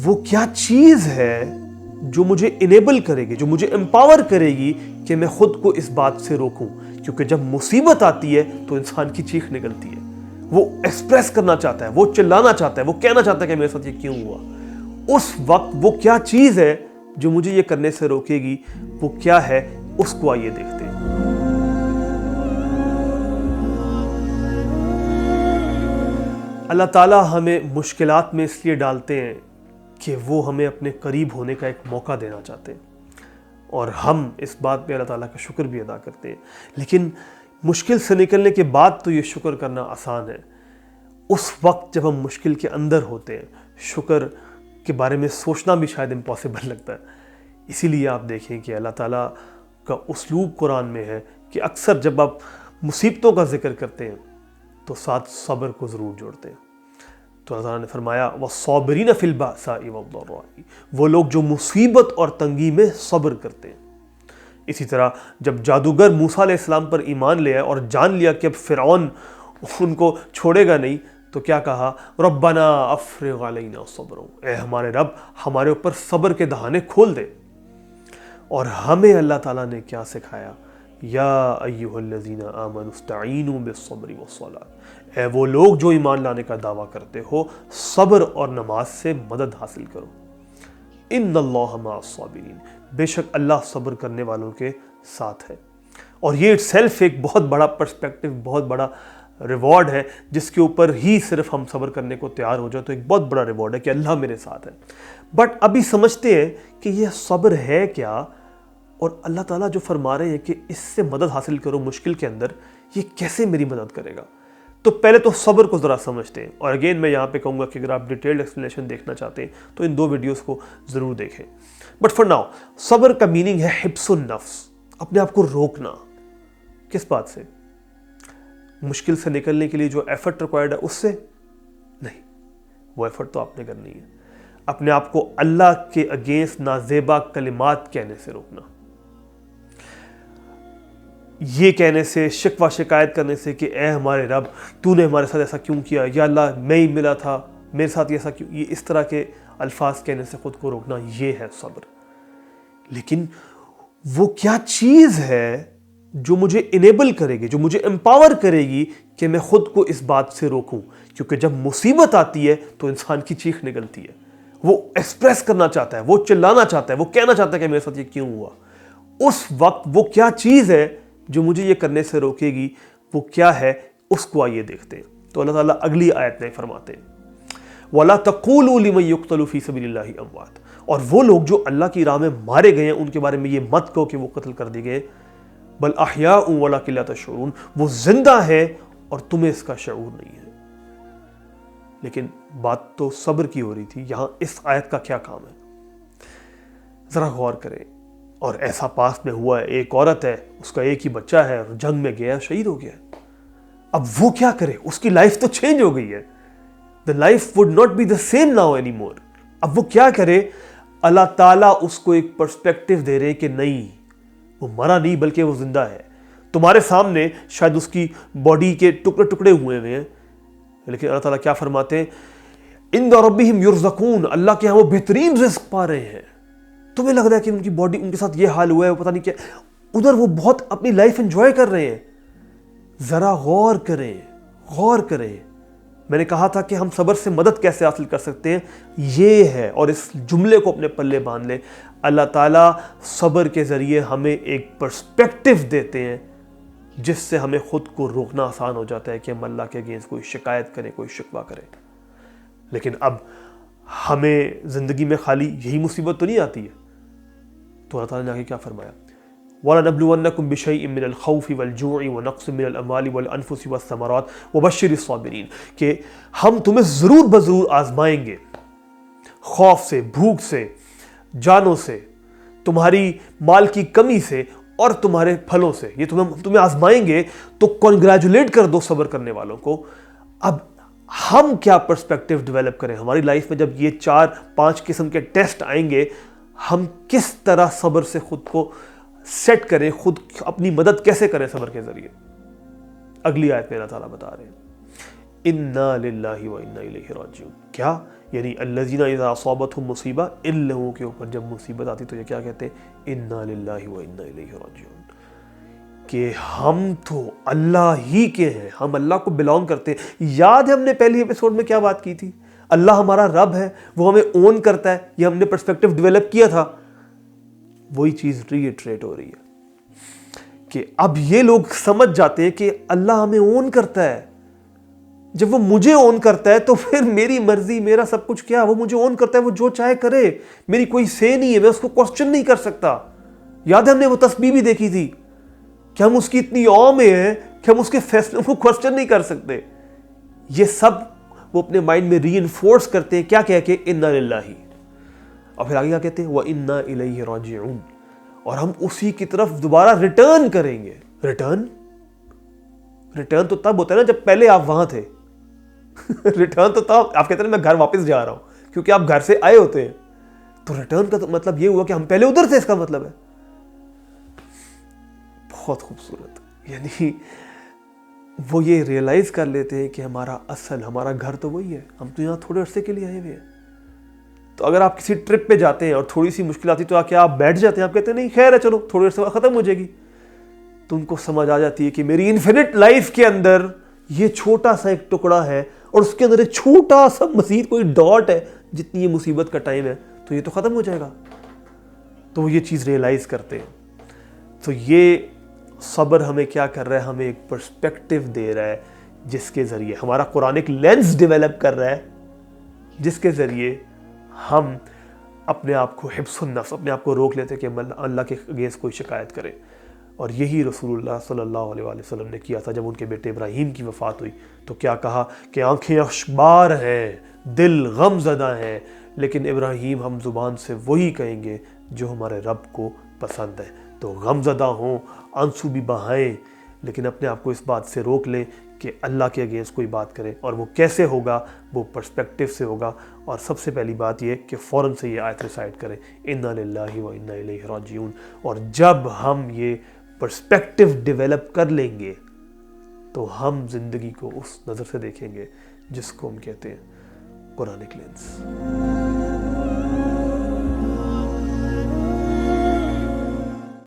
وہ کیا چیز ہے جو مجھے انیبل کرے گی, جو مجھے امپاور کرے گی کہ میں خود کو اس بات سے روکوں. کیونکہ جب مصیبت آتی ہے تو انسان کی چیخ نکلتی ہے, وہ ایکسپریس کرنا چاہتا ہے, وہ چلانا چاہتا ہے, وہ کہنا چاہتا ہے کہ میرے ساتھ یہ کیوں ہوا. اس وقت وہ کیا چیز ہے جو مجھے یہ کرنے سے روکے گی, وہ کیا ہے, اس کو آئیے دیکھتے ہیں. اللہ تعالیٰ ہمیں مشکلات میں اس لیے ڈالتے ہیں کہ وہ ہمیں اپنے قریب ہونے کا ایک موقع دینا چاہتے ہیں, اور ہم اس بات پہ اللہ تعالیٰ کا شکر بھی ادا کرتے ہیں. لیکن مشکل سے نکلنے کے بعد تو یہ شکر کرنا آسان ہے. اس وقت جب ہم مشکل کے اندر ہوتے ہیں, شکر کے بارے میں سوچنا بھی شاید امپاسبل لگتا ہے. اسی لیے آپ دیکھیں کہ اللہ تعالیٰ کا اسلوب قرآن میں ہے کہ اکثر جب آپ مصیبتوں کا ذکر کرتے ہیں تو ساتھ صبر کو ضرور جوڑتے ہیں. تو اللہ تعالیٰ نے فرمایا وَالصَّابِرِينَ فِي الْبَأْسَاءِ وَالضَّرَّاءِ, وہ لوگ جو مصیبت اور تنگی میں صبر کرتے ہیں. اسی طرح جب جادوگر موسیٰ علیہ السلام پر ایمان لے آئے اور جان لیا کہ اب فرعون ان کو چھوڑے گا نہیں, تو کیا کہا, ربنا افرغ علینا صبرا, اے ہمارے رب ہمارے اوپر صبر کے دہانے کھول دے. اور ہمیں اللہ تعالیٰ نے کیا سکھایا, یا ایھا الذین آمنوا استعینوا بالصبر والصلاۃ, اے وہ لوگ جو ایمان لانے کا دعویٰ کرتے ہو, صبر اور نماز سے مدد حاصل کرو. ان اللہ مع الصابرین, بے شک اللہ صبر کرنے والوں کے ساتھ ہے. اور یہ اٹ سیلف ایک بہت بڑا پرسپیکٹو, بہت بڑا ریوارڈ ہے, جس کے اوپر ہی صرف ہم صبر کرنے کو تیار ہو جائے تو ایک بہت بڑا ریوارڈ ہے کہ اللہ میرے ساتھ ہے. بٹ ابھی سمجھتے ہیں کہ یہ صبر ہے کیا, اور اللہ تعالیٰ جو فرما رہے ہیں کہ اس سے مدد حاصل کرو مشکل کے اندر, یہ کیسے میری مدد کرے گا. تو پہلے تو صبر کو ذرا سمجھتے ہیں. اور اگین میں یہاں پہ کہوں گا کہ اگر آپ ڈیٹیلڈ ایکسپلینیشن دیکھنا چاہتے ہیں تو ان 2 ویڈیوز کو ضرور دیکھیں. بٹ فار ناؤ, صبر کا میننگ ہے حبس النفس, اپنے آپ کو روکنا. کس بات سے؟ مشکل سے نکلنے کے لیے جو ایفرٹ ریکوائرڈ ہے اس سے نہیں, وہ ایفرٹ تو آپ نے کرنی ہے. اپنے آپ کو اللہ کے اگینسٹ نازیبا کلمات کہنے سے روکنا, یہ کہنے سے, شکوہ شکایت کرنے سے کہ اے ہمارے رب تو نے ہمارے ساتھ ایسا کیوں کیا, یا اللہ میں ہی ملا تھا میرے ساتھ ایسا کیوں, یہ اس طرح کے الفاظ کہنے سے خود کو روکنا, یہ ہے صبر. لیکن وہ کیا چیز ہے جو مجھے انیبل کرے گی, جو مجھے امپاور کرے گی کہ میں خود کو اس بات سے روکوں. کیونکہ جب مصیبت آتی ہے تو انسان کی چیخ نکلتی ہے, وہ ایکسپریس کرنا چاہتا ہے, وہ چلانا چاہتا ہے, وہ کہنا چاہتا ہے کہ میرے ساتھ یہ کیوں ہوا. اس وقت وہ کیا چیز ہے جو مجھے یہ کرنے سے روکے گی, وہ کیا ہے, اس کو آئیے دیکھتے ہیں. تو اللہ تعالیٰ اگلی آیت میں فرماتے ہیں وَلَا تَقُولُوا لِمَن يُقْتَلُ فِي سَبِيلِ اللَّهِ أَمْوَاتٌ, اور وہ لوگ جو اللہ کی راہ میں مارے گئے ہیں ان کے بارے میں یہ مت کہو کہ وہ قتل کر دیے گئے, بل احیاء وَلَٰكِن لَا تَشْعُرُونَ, وہ زندہ ہے اور تمہیں اس کا شعور نہیں ہے. لیکن بات تو صبر کی ہو رہی تھی, یہاں اس آیت کا کیا کام ہے, ذرا غور کریں. اور ایسا پاس میں ہوا ہے, ایک عورت ہے, اس کا ایک ہی بچہ ہے, اور جنگ میں گیا, شہید ہو گیا. اب وہ کیا کرے, اس کی لائف تو چینج ہو گئی ہے. The life would not be the same now anymore. اب وہ کیا کرے, اللہ تعالیٰ اس کو ایک پرسپیکٹو دے رہے کہ نہیں, وہ مرا نہیں بلکہ وہ زندہ ہے. تمہارے سامنے شاید اس کی باڈی کے ٹکڑے ٹکڑے ہوئے ہیں, لیکن اللہ تعالیٰ کیا فرماتے ہیں, عند ربہم یرزقون, اللہ کے ہاں وہ بہترین رزق پا رہے ہیں. تمہیں لگ رہا ہے کہ ان کی باڈی, ان کے ساتھ یہ حال ہوا ہے, وہ پتہ نہیں کیا, ادھر وہ بہت اپنی لائف انجوائے کر رہے ہیں. ذرا غور کریں, غور کریں. میں نے کہا تھا کہ ہم صبر سے مدد کیسے حاصل کر سکتے ہیں, یہ ہے. اور اس جملے کو اپنے پلے باندھ لیں, اللہ تعالیٰ صبر کے ذریعے ہمیں ایک پرسپیکٹو دیتے ہیں جس سے ہمیں خود کو روکنا آسان ہو جاتا ہے کہ ہم اللہ کے اگینسٹ کوئی شکایت کریں, کوئی شکوہ کریں. لیکن اب ہمیں زندگی میں خالی یہی مصیبت تو نہیں آتی ہے. تو اللہ تعالیٰ نے آگے کیا فرمایا, وَلَنَبْلُوَنَّكُمْ بِشَيْءٍ مِّنَ الْخَوْفِ وَالْجُوعِ وَنَقْصٍ مِّنَ الْأَمْوَالِ وَالْأَنفُسِ وَالثَّمَرَاتِ وَبَشِّرِ الصَّابِرِينَ, کہ ہم تمہیں ضرور بضرور آزمائیں گے, خوف سے, بھوک سے, جانوں سے, تمہاری مال کی کمی سے, اور تمہارے پھلوں سے. یہ تمہیں آزمائیں گے, تو کنگریچولیٹ کر دو صبر کرنے والوں کو. اب ہم کیا پرسپیکٹو ڈیولپ کریں ہماری لائف میں, جب یہ 4-5 قسم کے ٹیسٹ آئیں گے, ہم کس طرح صبر سے خود کو سیٹ کریں, خود اپنی مدد کیسے کریں صبر کے ذریعے. اگلی آیت میں اللہ تعالیٰ بتا رہے ہیں اِنَّا لِلَّهِ وَإِنَّا إِلَيْهِ رَاجِعُونَ, کیا یعنی الذین اذا اصابتہم مصیبہ، ان لوگوں کے اوپر جب مصیبت آتی تو یہ کیا کہتے ہیں؟ انا للہ و انا الیہ راجعون، کہ ہم تو اللہ ہی کے ہیں، ہم اللہ کو بلانگ کرتے ہیں۔ یاد ہے ہم نے پہلی ایپیسوڈ میں کیا بات کی تھی؟ اللہ ہمارا رب ہے، وہ ہمیں اون کرتا ہے، یہ ہم نے پرسپیکٹیو ڈیولپ کیا تھا۔ وہی چیز ریٹریٹ ہو رہی ہے کہ اب یہ لوگ سمجھ جاتے ہیں کہ اللہ ہمیں اون کرتا ہے۔ جب وہ مجھے اون کرتا ہے تو پھر میری مرضی، میرا سب کچھ کیا، وہ مجھے اون کرتا ہے، وہ جو چاہے کرے، میری کوئی سے نہیں ہے، میں اس کو کوسچن نہیں کر سکتا۔ یاد ہے ہم نے وہ تسبیح بھی دیکھی تھی کہ ہم اس کی اتنی او میں ہیں کہ ہم اس کے فیصلوں کو کوسچن نہیں کر سکتے۔ یہ سب وہ اپنے مائنڈ میں ری انفورس کرتے ہیں، کیا کہہ کے؟ انا للہ، اور پھر آگے کیا کہتے ہیں؟ وَإِنَّا إِلَيْهِ رَاجِعُونَ، اور ہم اسی کی طرف دوبارہ ریٹرن کریں گے۔ ریٹرن تو تب ہوتا ہے نا جب پہلے آپ وہاں تھے۔ ریٹرن تو تب آپ کہتے ہیں میں گھر واپس جا رہا ہوں، کیونکہ آپ گھر سے آئے ہوتے ہیں۔ تو ریٹرن کا مطلب یہ ہوا کہ ہم پہلے ادھر تھے، اس کا مطلب ہے۔ بہت خوبصورت، یعنی وہ یہ ریئلائز کر لیتے ہیں کہ ہمارا اصل، ہمارا گھر تو وہی ہے، ہم تو یہاں تھوڑے عرصے کے لیے آئے ہوئے ہیں۔ تو اگر آپ کسی ٹرپ پہ جاتے ہیں اور تھوڑی سی مشکل آتی تو کیا آپ بیٹھ جاتے ہیں؟ آپ کہتے ہیں نہیں خیر ہے، چلو تھوڑی عرصے ختم ہو جائے گی۔ تو ان کو سمجھ آ جاتی ہے کہ میری انفینٹ لائف کے اندر یہ چھوٹا سا ایک ٹکڑا ہے، اور اس کے اندر ایک چھوٹا سا مزید کوئی ڈاٹ ہے، جتنی یہ مصیبت کا ٹائم ہے، تو یہ تو ختم ہو جائے گا۔ تو وہ یہ چیز ریئلائز کرتے ہیں۔ تو یہ صبر ہمیں کیا کر رہا ہے؟ ہمیں ایک پرسپیکٹیو دے رہا ہے، جس کے ذریعے ہمارا قرآن ایک لینس ڈیولپ کر رہا ہے، جس کے ذریعے ہم اپنے آپ کو حفظ النفس، اپنے آپ کو روک لیتے کہ اللہ کے اگینسٹ کوئی شکایت کرے۔ اور یہی رسول اللہ صلی اللہ علیہ وآلہ وسلم نے کیا تھا جب ان کے بیٹے ابراہیم کی وفات ہوئی، تو کیا کہا کہ آنکھیں اشبار ہیں، دل غم زدہ ہیں، لیکن ابراہیم ہم زبان سے وہی کہیں گے جو ہمارے رب کو پسند ہے۔ تو غم زدہ ہوں، آنسو بھی بہائیں، لیکن اپنے آپ کو اس بات سے روک لیں کہ اللہ کے اگینسٹ کوئی بات کرے۔ اور وہ کیسے ہوگا؟ وہ پرسپیکٹیو سے ہوگا۔ اور سب سے پہلی بات یہ کہ فوراً سے یہ آیت ریسائٹ کریں، انا للہ و انا الیہ راجعون۔ اور جب ہم یہ پرسپیکٹیو ڈیولپ کر لیں گے تو ہم زندگی کو اس نظر سے دیکھیں گے جس کو ہم کہتے ہیں قرآنک لینس۔